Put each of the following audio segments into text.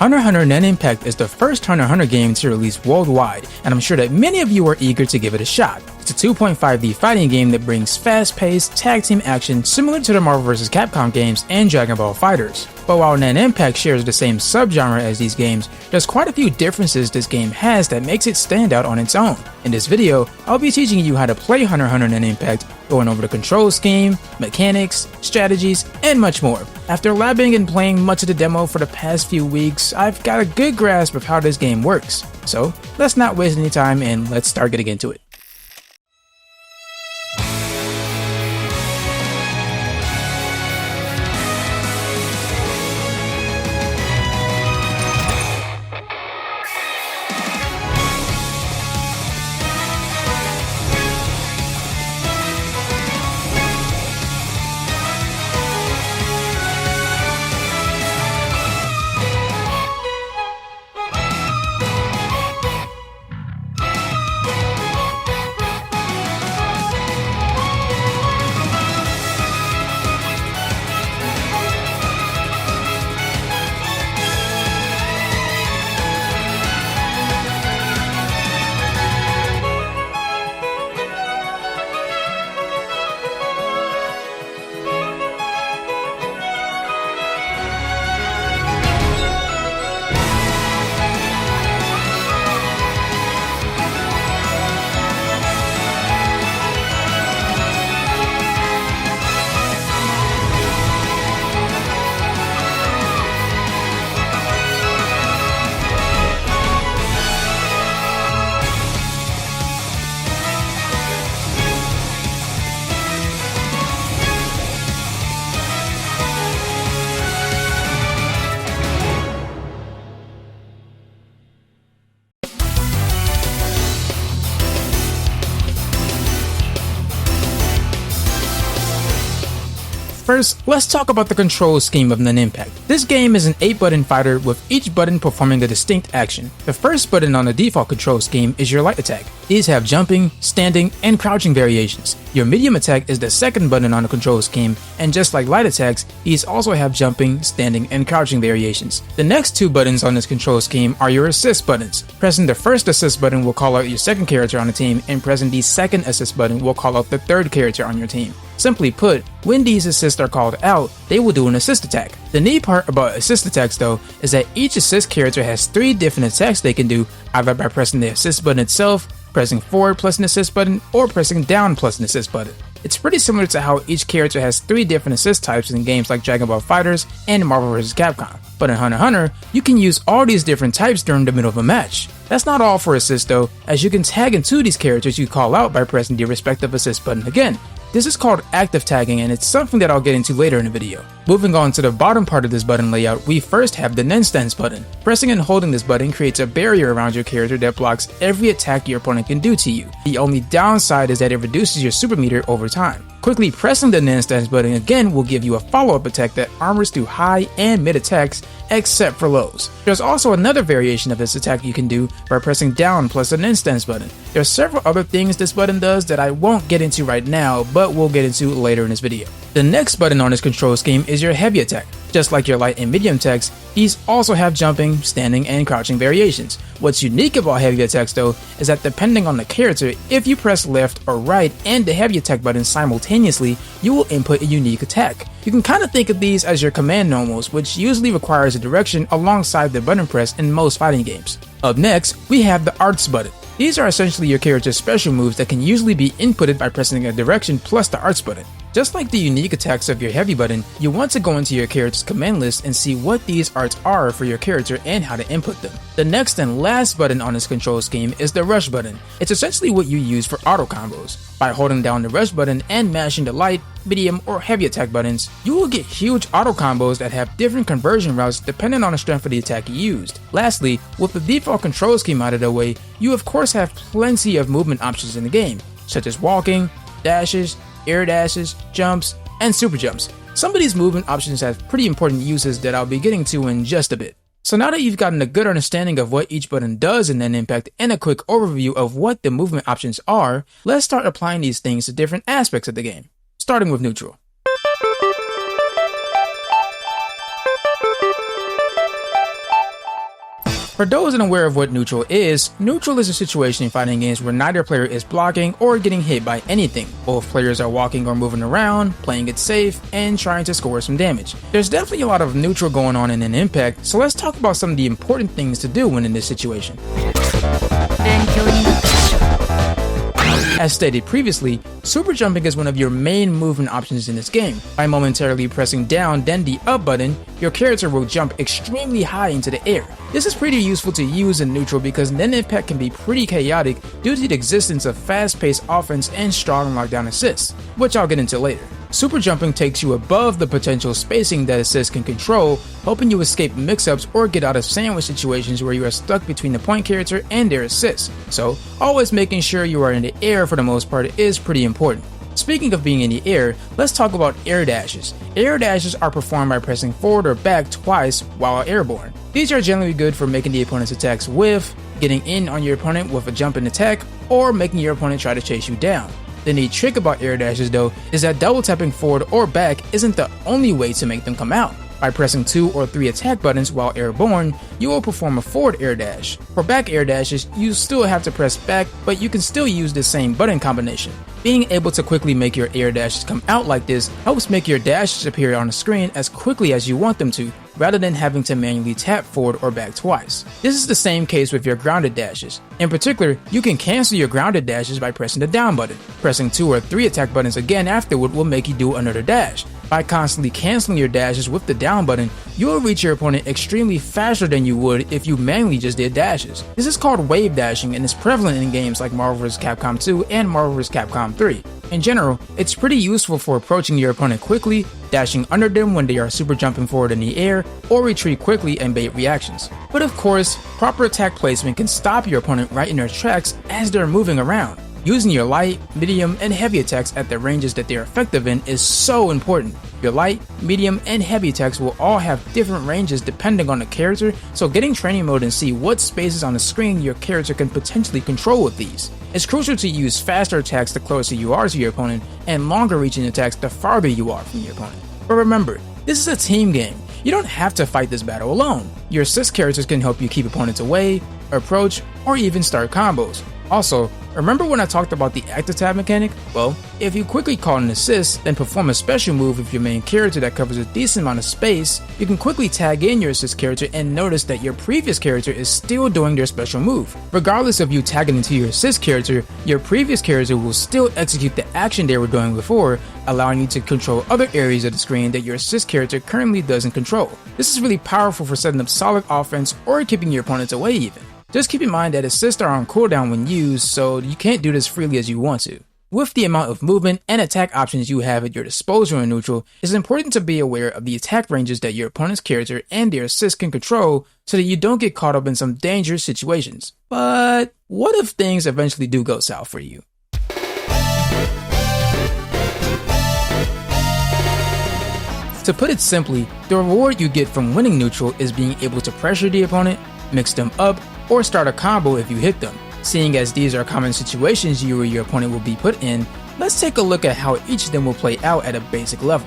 Hunter x Hunter Nen Impact is the first Hunter x Hunter game to release worldwide, and I'm sure that many of you are eager to give it a shot. It's a 2.5D fighting game that brings fast-paced, tag team action similar to the Marvel vs. Capcom games and Dragon Ball FighterZ. But while Nen Impact shares the same subgenre as these games, there's quite a few differences this game has that makes it stand out on its own. In this video, I'll be teaching you how to play Hunter x Hunter Nen Impact, going over the control scheme, mechanics, strategies, and much more. After labbing and playing much of the demo for the past few weeks, I've got a good grasp of how this game works. So let's not waste any time and let's start getting into it. First, let's talk about the control scheme of Nen Impact. This game is an 8-button fighter with each button performing a distinct action. The first button on the default control scheme is your light attack. These have jumping, standing, and crouching variations. Your medium attack is the second button on the control scheme, and just like light attacks, these also have jumping, standing, and crouching variations. The next two buttons on this control scheme are your assist buttons. Pressing the first assist button will call out your second character on the team, and pressing the second assist button will call out the third character on your team. Simply put, when these assists are called out, they will do an assist attack. The neat part about assist attacks though is that each assist character has 3 different attacks they can do, either by pressing the assist button itself, pressing forward plus an assist button, or pressing down plus an assist button. It's pretty similar to how each character has 3 different assist types in games like Dragon Ball FighterZ and Marvel vs. Capcom. But in Hunter x Hunter, you can use all these different types during the middle of a match. That's not all for assist though, as you can tag into these characters you call out by pressing the respective assist button again. This is called active tagging, and it's something that I'll get into later in the video. Moving on to the bottom part of this button layout, we first have the Nen Stance button. Pressing and holding this button creates a barrier around your character that blocks every attack your opponent can do to you. The only downside is that it reduces your super meter over time. Quickly pressing the Nen Stance button again will give you a follow-up attack that armors through high and mid attacks, except for lows. There's also another variation of this attack you can do by pressing down plus the Nen Stance button. There are several other things this button does that I won't get into right now, but we'll get into later in this video. The next button on this control scheme is your heavy attack. Just like your light and medium attacks, these also have jumping, standing, and crouching variations. What's unique about heavy attacks though is that depending on the character, if you press left or right and the heavy attack button simultaneously, you will input a unique attack. You can kind of think of these as your command normals, which usually requires a direction alongside the button press in most fighting games. Up next, we have the arts button. These are essentially your character's special moves that can usually be inputted by pressing a direction plus the arts button. Just like the unique attacks of your heavy button, you want to go into your character's command list and see what these arts are for your character and how to input them. The next and last button on this control scheme is the rush button. It's essentially what you use for auto combos. By holding down the rush button and mashing the light, medium, or heavy attack buttons, you will get huge auto combos that have different conversion routes depending on the strength of the attack you used. Lastly, with the default control scheme out of the way, you of course have plenty of movement options in the game, such as walking, dashes, air dashes, jumps, and super jumps. Some of these movement options have pretty important uses that I'll be getting to in just a bit. So now that you've gotten a good understanding of what each button does in Nen Impact and a quick overview of what the movement options are, let's start applying these things to different aspects of the game, starting with neutral. For those unaware of what neutral is a situation in fighting games where neither player is blocking or getting hit by anything. Both players are walking or moving around, playing it safe, and trying to score some damage. There's definitely a lot of neutral going on in Nen Impact, so let's talk about some of the important things to do when in this situation. As stated previously, super jumping is one of your main movement options in this game. By momentarily pressing down then the up button, your character will jump extremely high into the air. This is pretty useful to use in neutral because Nen Impact can be pretty chaotic due to the existence of fast-paced offense and strong lockdown assists, which I'll get into later. Super jumping takes you above the potential spacing that assists can control, helping you escape mix-ups or get out of sandwich situations where you are stuck between the point character and their assist. So, always making sure you are in the air for the most part is pretty important. Speaking of being in the air, let's talk about air dashes. Air dashes are performed by pressing forward or back twice while airborne. These are generally good for making the opponent's attacks whiff, getting in on your opponent with a jump and attack, or making your opponent try to chase you down. The neat trick about air dashes though is that double tapping forward or back isn't the only way to make them come out. By pressing 2 or 3 attack buttons while airborne, you will perform a forward air dash. For back air dashes, you still have to press back, but you can still use the same button combination. Being able to quickly make your air dashes come out like this helps make your dashes appear on the screen as quickly as you want them to, rather than having to manually tap forward or back twice. This is the same case with your grounded dashes. In particular, you can cancel your grounded dashes by pressing the down button. Pressing 2 or 3 attack buttons again afterward will make you do another dash. By constantly canceling your dashes with the down button, you will reach your opponent extremely faster than you would if you manually just did dashes. This is called wave dashing and is prevalent in games like Marvel vs. Capcom 2 and Marvel vs. Capcom 3. In general, it's pretty useful for approaching your opponent quickly, dashing under them when they are super jumping forward in the air, or retreat quickly and bait reactions. But of course, proper attack placement can stop your opponent right in their tracks as they're moving around. Using your light, medium, and heavy attacks at the ranges that they're effective in is so important. Your light, medium, and heavy attacks will all have different ranges depending on the character, so getting training mode and see what spaces on the screen your character can potentially control with these. It's crucial to use faster attacks the closer you are to your opponent, and longer reaching attacks the farther you are from your opponent. But remember, this is a team game. You don't have to fight this battle alone. Your assist characters can help you keep opponents away, approach, or even start combos. Also, remember when I talked about the active tab mechanic? Well, if you quickly call an assist, then perform a special move with your main character that covers a decent amount of space, you can quickly tag in your assist character and notice that your previous character is still doing their special move. Regardless of you tagging into your assist character, your previous character will still execute the action they were doing before, allowing you to control other areas of the screen that your assist character currently doesn't control. This is really powerful for setting up solid offense or keeping your opponents away even. Just keep in mind that assists are on cooldown when used, so you can't do this freely as you want to. With the amount of movement and attack options you have at your disposal in neutral, it's important to be aware of the attack ranges that your opponent's character and their assist can control so that you don't get caught up in some dangerous situations. But what if things eventually do go south for you? To put it simply, the reward you get from winning neutral is being able to pressure the opponent, mix them up, or start a combo if you hit them. Seeing as these are common situations you or your opponent will be put in, let's take a look at how each of them will play out at a basic level.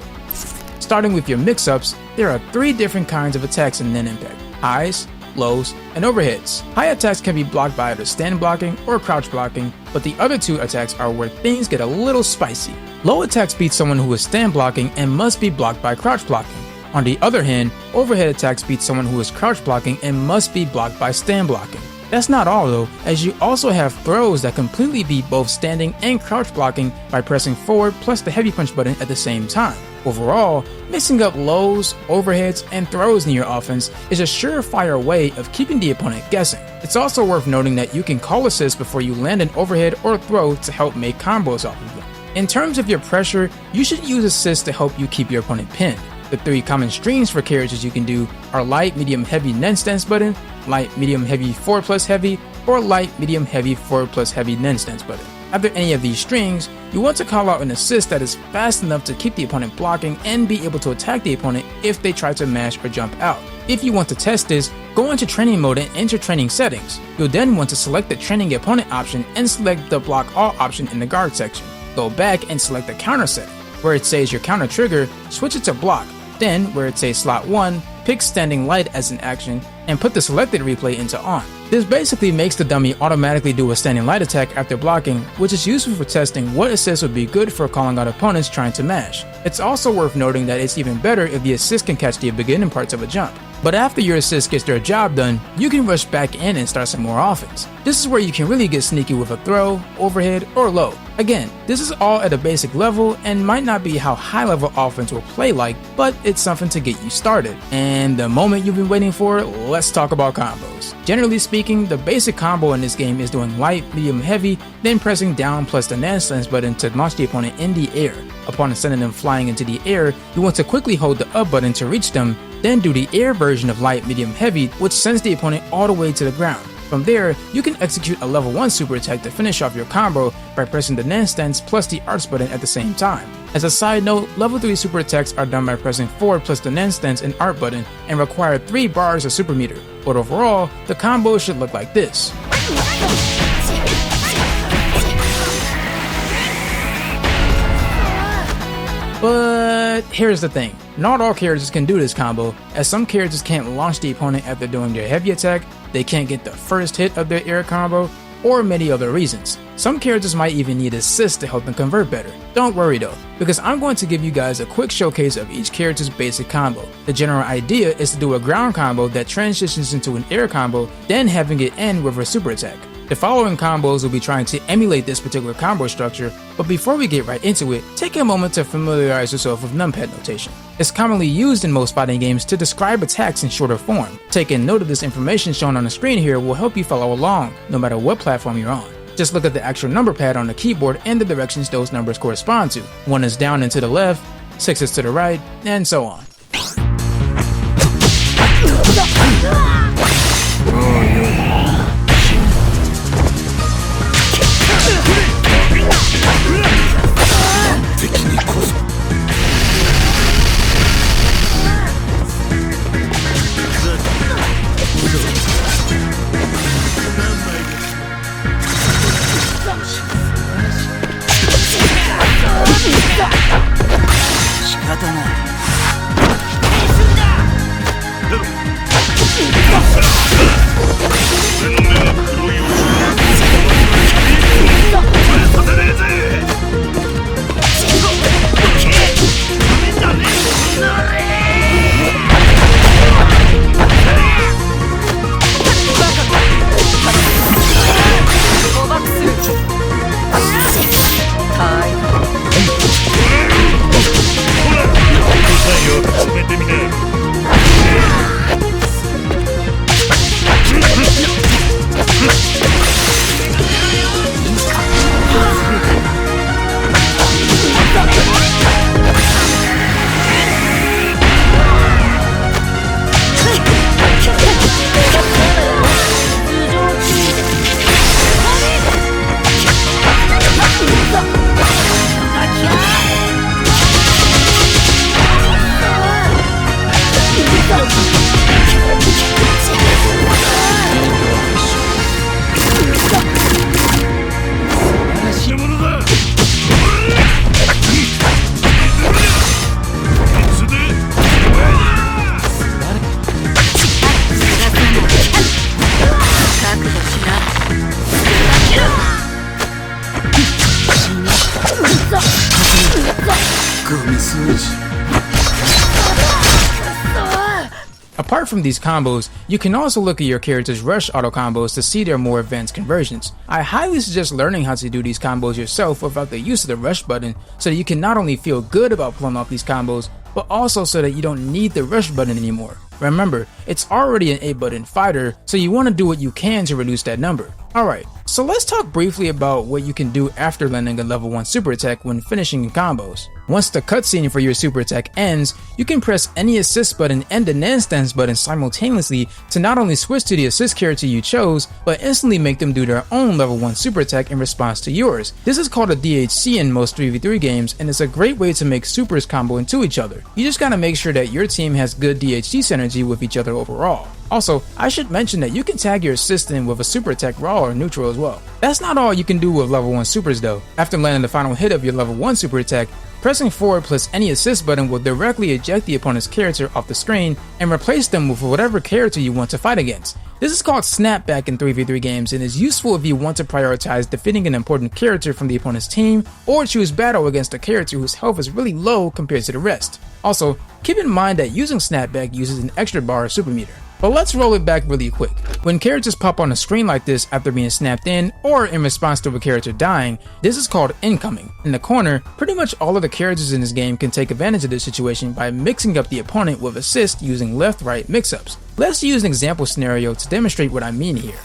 Starting with your mix-ups, there are 3 different kinds of attacks in Nen Impact: highs, lows, and overheads. High attacks can be blocked by either stand blocking or crouch blocking, but the other 2 attacks are where things get a little spicy. Low attacks beat someone who is stand blocking and must be blocked by crouch blocking. On the other hand, overhead attacks beat someone who is crouch blocking and must be blocked by stand blocking. That's not all though, as you also have throws that completely beat both standing and crouch blocking by pressing forward plus the heavy punch button at the same time. Overall, mixing up lows, overheads, and throws in your offense is a surefire way of keeping the opponent guessing. It's also worth noting that you can call assists before you land an overhead or throw to help make combos off of them. In terms of your pressure, you should use assists to help you keep your opponent pinned. The 3 common streams for characters you can do are light, medium, heavy, Nen stance button, light, medium, heavy, forward plus heavy, or light, medium, heavy, forward plus heavy, Nen stance button. After any of these strings, you want to call out an assist that is fast enough to keep the opponent blocking and be able to attack the opponent if they try to mash or jump out. If you want to test this, go into training mode and enter training settings. You'll then want to select the training opponent option and select the block all option in the guard section. Go back and select the counter setting. Where it says your counter trigger, switch it to block. Then, where it says slot 1, pick standing light as an action, and put the selected replay into on. This basically makes the dummy automatically do a standing light attack after blocking, which is useful for testing what assist would be good for calling out opponents trying to mash. It's also worth noting that it's even better if the assist can catch the beginning parts of a jump. But after your assist gets their job done, you can rush back in and start some more offense. This is where you can really get sneaky with a throw, overhead, or low. Again, this is all at a basic level and might not be how high level offense will play like, but it's something to get you started. And the moment you've been waiting for, let's talk about combos. Generally speaking, the basic combo in this game is doing light, medium, heavy, then pressing down plus the Nen Impact button to launch the opponent in the air. Upon sending them flying into the air, you want to quickly hold the up button to reach them, then do the air version of light, medium, heavy, which sends the opponent all the way to the ground. From there, you can execute a level 1 super attack to finish off your combo by pressing the Nen Impact plus the arts button at the same time. As a side note, level 3 super attacks are done by pressing forward plus the Nen Impact and art button and require 3 bars of super meter, but overall, the combo should look like this. But here's the thing, not all characters can do this combo, as some characters can't launch the opponent after doing their heavy attack, they can't get the first hit of their air combo, or many other reasons. Some characters might even need assists to help them convert better. Don't worry though, because I'm going to give you guys a quick showcase of each character's basic combo. The general idea is to do a ground combo that transitions into an air combo, then having it end with a super attack. The following combos will be trying to emulate this particular combo structure, but before we get right into it, take a moment to familiarize yourself with numpad notation. It's commonly used in most fighting games to describe attacks in shorter form. Taking note of this information shown on the screen here will help you follow along, no matter what platform you're on. Just look at the actual number pad on the keyboard and the directions those numbers correspond to. 1 is down and to the left, 6 is to the right, and so on. Apart from these combos, you can also look at your character's rush auto combos to see their more advanced conversions. I highly suggest learning how to do these combos yourself without the use of the rush button so that you can not only feel good about pulling off these combos, but also so that you don't need the rush button anymore. Remember, it's already an 8-button fighter, so you want to do what you can to reduce that number. Alright, so let's talk briefly about what you can do after landing a level 1 super attack when finishing your combos. Once the cutscene for your super attack ends, you can press any assist button and the Nen Impact button simultaneously to not only switch to the assist character you chose, but instantly make them do their own level 1 super attack in response to yours. This is called a DHC in most 3v3 games, and it's a great way to make supers combo into each other. You just gotta make sure that your team has good DHC synergy with each other overall. Also, I should mention that you can tag your assist in with a super attack raw or neutral as well. That's not all you can do with level 1 supers though. After landing the final hit of your level 1 super attack, Pressing forward plus any assist button will directly eject the opponent's character off the screen and replace them with whatever character you want to fight against. This is called snapback in 3v3 games and is useful if you want to prioritize defeating an important character from the opponent's team or choose battle against a character whose health is really low compared to the rest. Also, keep in mind that using snapback uses an extra bar of super meter. But let's roll it back really quick. When characters pop on a screen like this after being snapped in or in response to a character dying, this is called incoming. In the corner, pretty much all of the characters in this game can take advantage of this situation by mixing up the opponent with assist using left-right mix-ups. Let's use an example scenario to demonstrate what I mean here.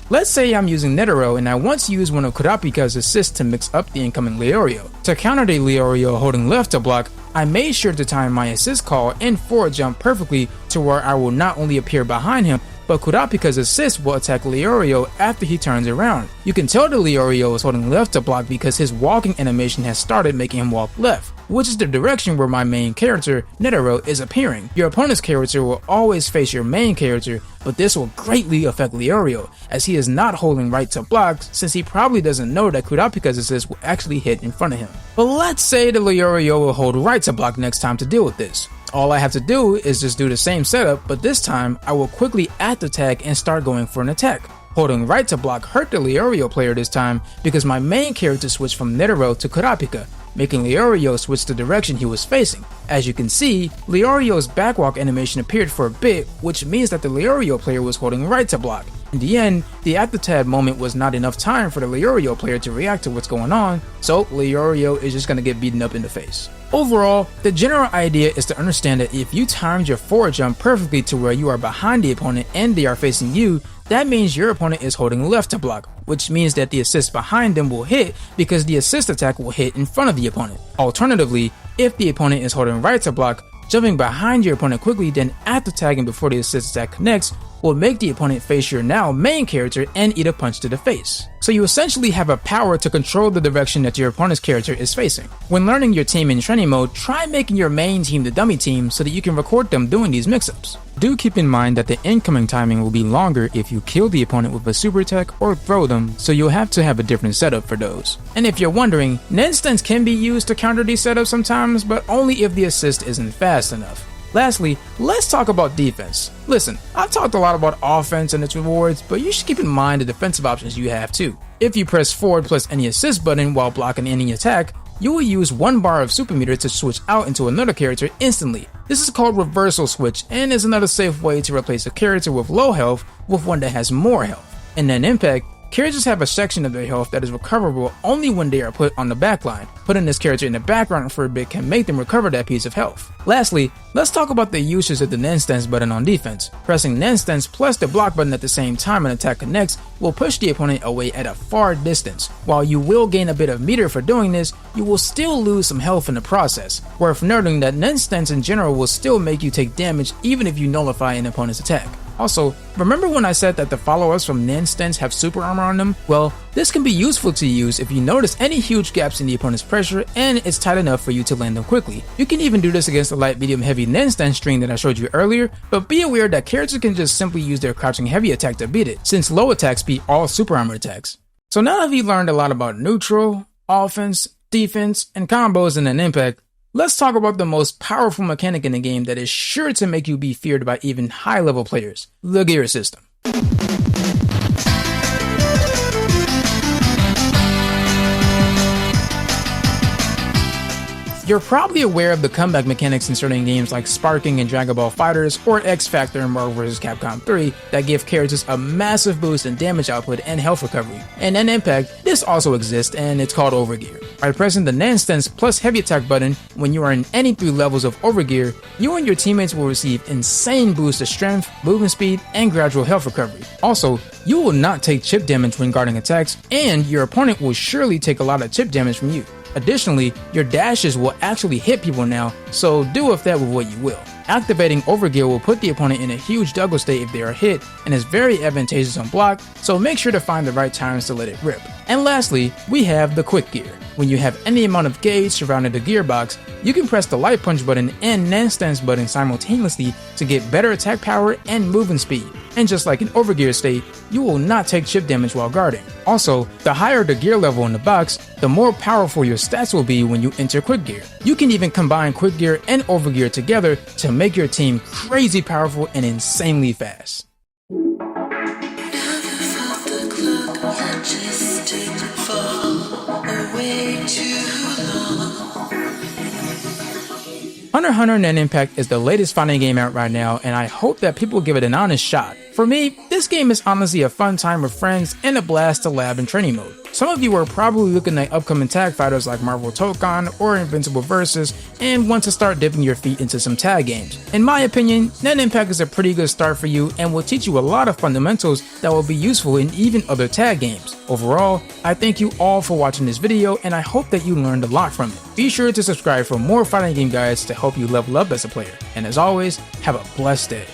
Let's say I'm using Netero and I want to use one of Kurapika's assists to mix up the incoming Leorio. To counter the Leorio holding left to block, I made sure to time my assist call and forward jump perfectly to where I will not only appear behind him, but Kurapika's assist will attack Leorio after he turns around. You can tell the Leorio is holding left to block because his walking animation has started making him walk left, which is the direction where my main character, Netero, is appearing. Your opponent's character will always face your main character, but this will greatly affect Leorio, as he is not holding right to block since he probably doesn't know that Kurapika's assist will actually hit in front of him. But let's say the Leorio will hold right to block next time to deal with this. All I have to do is just do the same setup, but this time I will quickly add the tag and start going for an attack. Holding right to block hurt the Leorio player this time because my main character switched from Netero to Kurapika, making Leorio switch the direction he was facing. As you can see, Leorio's backwalk animation appeared for a bit, which means that the Leorio player was holding right to block. In the end, the at the tab moment was not enough time for the Leorio player to react to what's going on, so Leorio is just gonna get beaten up in the face. Overall, the general idea is to understand that if you timed your forward jump perfectly to where you are behind the opponent and they are facing you, that means your opponent is holding left to block, which means that the assist behind them will hit because the assist attack will hit in front of the opponent. Alternatively, if the opponent is holding right to block, jumping behind your opponent quickly then after tagging before the assist attack connects will make the opponent face your now main character and eat a punch to the face. So you essentially have a power to control the direction that your opponent's character is facing. When learning your team in training mode, try making your main team the dummy team so that you can record them doing these mix-ups. Do keep in mind that the incoming timing will be longer if you kill the opponent with a super attack or throw them, so you'll have to have a different setup for those. And if you're wondering, Nen stunts can be used to counter these setups sometimes, but only if the assist isn't fast enough. Lastly, let's talk about defense. Listen, I've talked a lot about offense and its rewards, but you should keep in mind the defensive options you have too. If you press forward plus any assist button while blocking any attack, you will use 1 bar of super meter to switch out into another character instantly. This is called reversal switch and is another safe way to replace a character with low health with one that has more health. In Nen Impact, characters have a section of their health that is recoverable only when they are put on the backline. Putting this character in the background for a bit can make them recover that piece of health. Lastly, let's talk about the uses of the Nen stance button on defense. Pressing Nen stance plus the block button at the same time an attack connects will push the opponent away at a far distance. While you will gain a bit of meter for doing this, you will still lose some health in the process. Worth noting that Nen stance in general will still make you take damage even if you nullify an opponent's attack. Also, remember when I said that the followers from Nen stance have super armor on them? Well, this can be useful to use if you notice any huge gaps in the opponent's pressure and it's tight enough for you to land them quickly. You can even do this against the light, medium, heavy Nen stance string that I showed you earlier, but be aware that characters can just simply use their crouching heavy attack to beat it, since low attacks beat all super armor attacks. So now that you've learned a lot about neutral, offense, defense, and combos in Nen Impact, let's talk about the most powerful mechanic in the game that is sure to make you be feared by even high-level players, the gear system. You're probably aware of the comeback mechanics in certain games like Sparking in Dragon Ball FighterZ or X Factor in Marvel vs. Capcom 3 that give characters a massive boost in damage output and health recovery. In Nen Impact, this also exists and it's called Overgear. By pressing the Nen stance plus heavy attack button when you are in any 3 levels of Overgear, you and your teammates will receive insane boosts of strength, movement speed, and gradual health recovery. Also, you will not take chip damage when guarding attacks, and your opponent will surely take a lot of chip damage from you. Additionally, your dashes will actually hit people now, so do with that with what you will. Activating Overgear will put the opponent in a huge Douglas state if they are hit, and is very advantageous on block, so make sure to find the right times to let it rip. And lastly, we have the Quick Gear. When you have any amount of gauge surrounding the gearbox, you can press the light punch button and Nen stance button simultaneously to get better attack power and movement speed. And just like in overgear state, you will not take chip damage while guarding. Also, the higher the gear level in the box, the more powerful your stats will be when you enter quick gear. You can even combine quick gear and overgear together to make your team crazy powerful and insanely fast. Hunter x Hunter Nen Impact is the latest fighting game out right now, and I hope that people give it an honest shot. For me, this game is honestly a fun time with friends and a blast to lab in training mode. Some of you are probably looking at upcoming tag fighters like Marvel Tokon or Invincible Versus and want to start dipping your feet into some tag games. In my opinion, Nen Impact is a pretty good start for you and will teach you a lot of fundamentals that will be useful in even other tag games. Overall, I thank you all for watching this video and I hope that you learned a lot from it. Be sure to subscribe for more fighting game guides to help you level up as a player. And as always, have a blessed day.